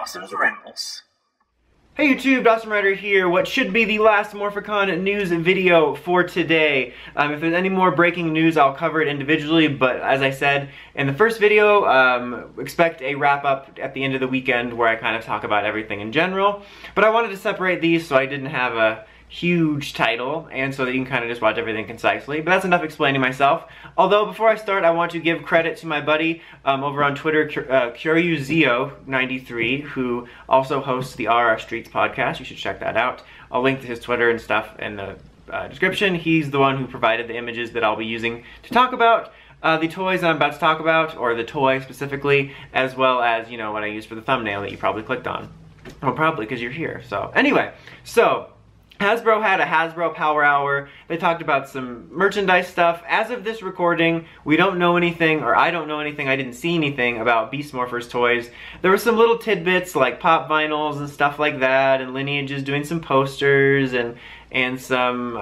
Dawson's Rambles. Hey YouTube, Dawson Ryder here. What should be the last Morphicon news video for today. If there's any more breaking news, I'll cover it individually, but as I said in the first video, expect a wrap-up at the end of the weekend where I kind of talk about everything in general. But I wanted to separate these so I didn't have a huge title, and so that you can kind of just watch everything concisely. But that's enough explaining myself. Although, before I start, I want to give credit to my buddy over on Twitter, CurioZio93, who also hosts the RR Streets podcast. You should check that out. I'll link to his Twitter and stuff in the description. He's the one who provided the images that I'll be using to talk about the toys that I'm about to talk about, or the toy specifically, as well as, you know, what I used for the thumbnail that you probably clicked on. Well, probably because you're here. So, anyway, Hasbro had a Hasbro Power Hour. They talked about some merchandise stuff. As of this recording, we don't know anything, or I don't know anything, I didn't see anything about Beast Morphers toys. There were some little tidbits like pop vinyls and stuff like that, and Lineages doing some posters and some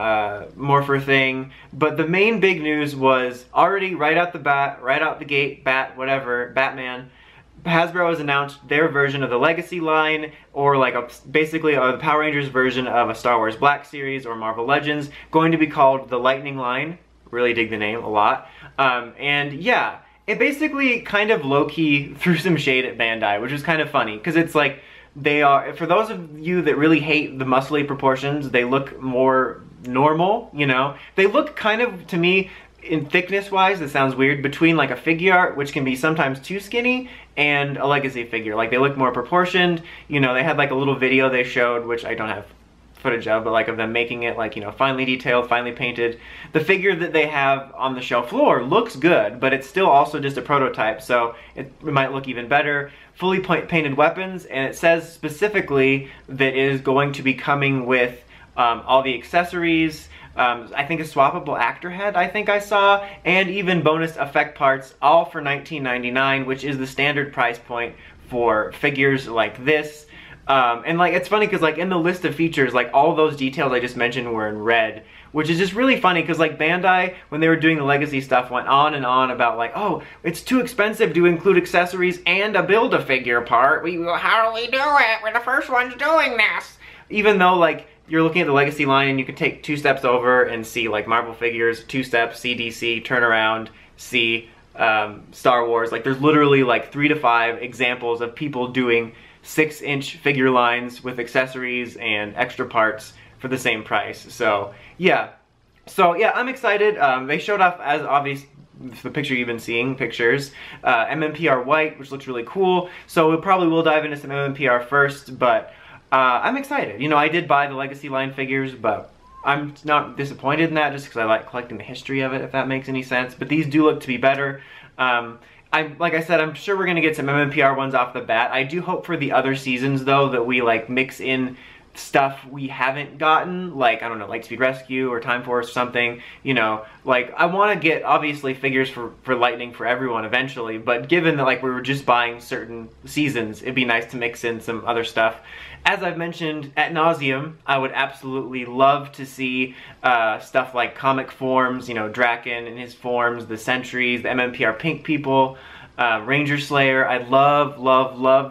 Morpher thing. But the main big news was already right out the gate, Batman. Hasbro has announced their version of the Legacy line, or like basically the Power Rangers version of a Star Wars Black Series or Marvel Legends, going to be called the Lightning line. Really dig the name a lot. And yeah, it basically kind of low-key threw some shade at Bandai, which is kind of funny, because it's like, they are, for those of you that really hate the muscly proportions, they look more normal, you know? They look kind of, to me, in thickness-wise, it sounds weird, between like a figure art, which can be sometimes too skinny, and a Legacy figure. Like, they look more proportioned. You know, they had like a little video they showed, which I don't have footage of, but like of them making it like, you know, finely detailed, finely painted. The figure that they have on the show floor looks good, but it's still also just a prototype, so it might look even better. Fully painted weapons, and it says specifically that it is going to be coming with all the accessories, I think a swappable actor head, I think I saw, and even bonus effect parts, all for $19.99, which is the standard price point for figures like this. And like, it's funny because like in the list of features, like all those details I just mentioned were in red, which is just really funny because like Bandai, when they were doing the Legacy stuff, went on and on about like, oh, it's too expensive to include accessories and a Build-A-Figure part. How do we do it? We're the first ones doing this. Even though like, you're looking at the Legacy line and you can take 2 steps over and see like Marvel figures, 2 steps, see DC, turn around, see Star Wars. Like, there's literally like 3 to 5 examples of people doing 6-inch figure lines with accessories and extra parts for the same price. So yeah, I'm excited. They showed off, as obvious, the picture you've been seeing, pictures, MMPR white, which looks really cool. So we probably will dive into some MMPR first, but I'm excited. You know, I did buy the Legacy line figures, but I'm not disappointed in that just because I like collecting the history of it, if that makes any sense. But these do look to be better. Like I said, I'm sure we're going to get some MMPR ones off the bat. I do hope for the other seasons, though, that we like mix in stuff we haven't gotten, like, I don't know, Lightspeed Rescue or Time Force or something, you know, like, I want to get, obviously, figures for Lightning for everyone eventually, but given that, like, we were just buying certain seasons, it'd be nice to mix in some other stuff. As I've mentioned ad nauseum, I would absolutely love to see stuff like comic forms, you know, Draken in his forms, the Sentries, the MMPR Pink people, Ranger Slayer. I'd love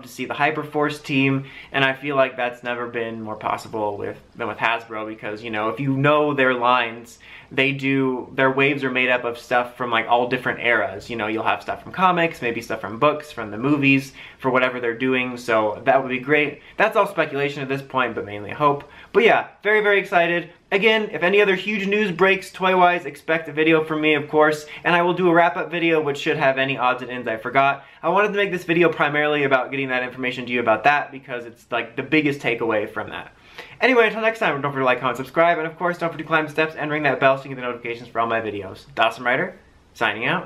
to see the Hyperforce team, and I feel like that's never been more possible than with Hasbro, because, you know, if you know their lines, their waves are made up of stuff from like all different eras. You know, you'll have stuff from comics, maybe stuff from books, from the movies, for whatever they're doing, so that would be great. That's all speculation at this point, but mainly hope. But yeah, very excited. Again, if any other huge news breaks toy-wise, expect a video from me, of course, and I will do a wrap-up video which should have any odds and ends I forgot. I wanted to make this video primarily about getting that information to you about that, because it's like the biggest takeaway from that. Anyway, until next time, don't forget to like, comment, subscribe, and of course, don't forget to climb the steps and ring that bell so you get the notifications for all my videos. Dawson Ryder, signing out.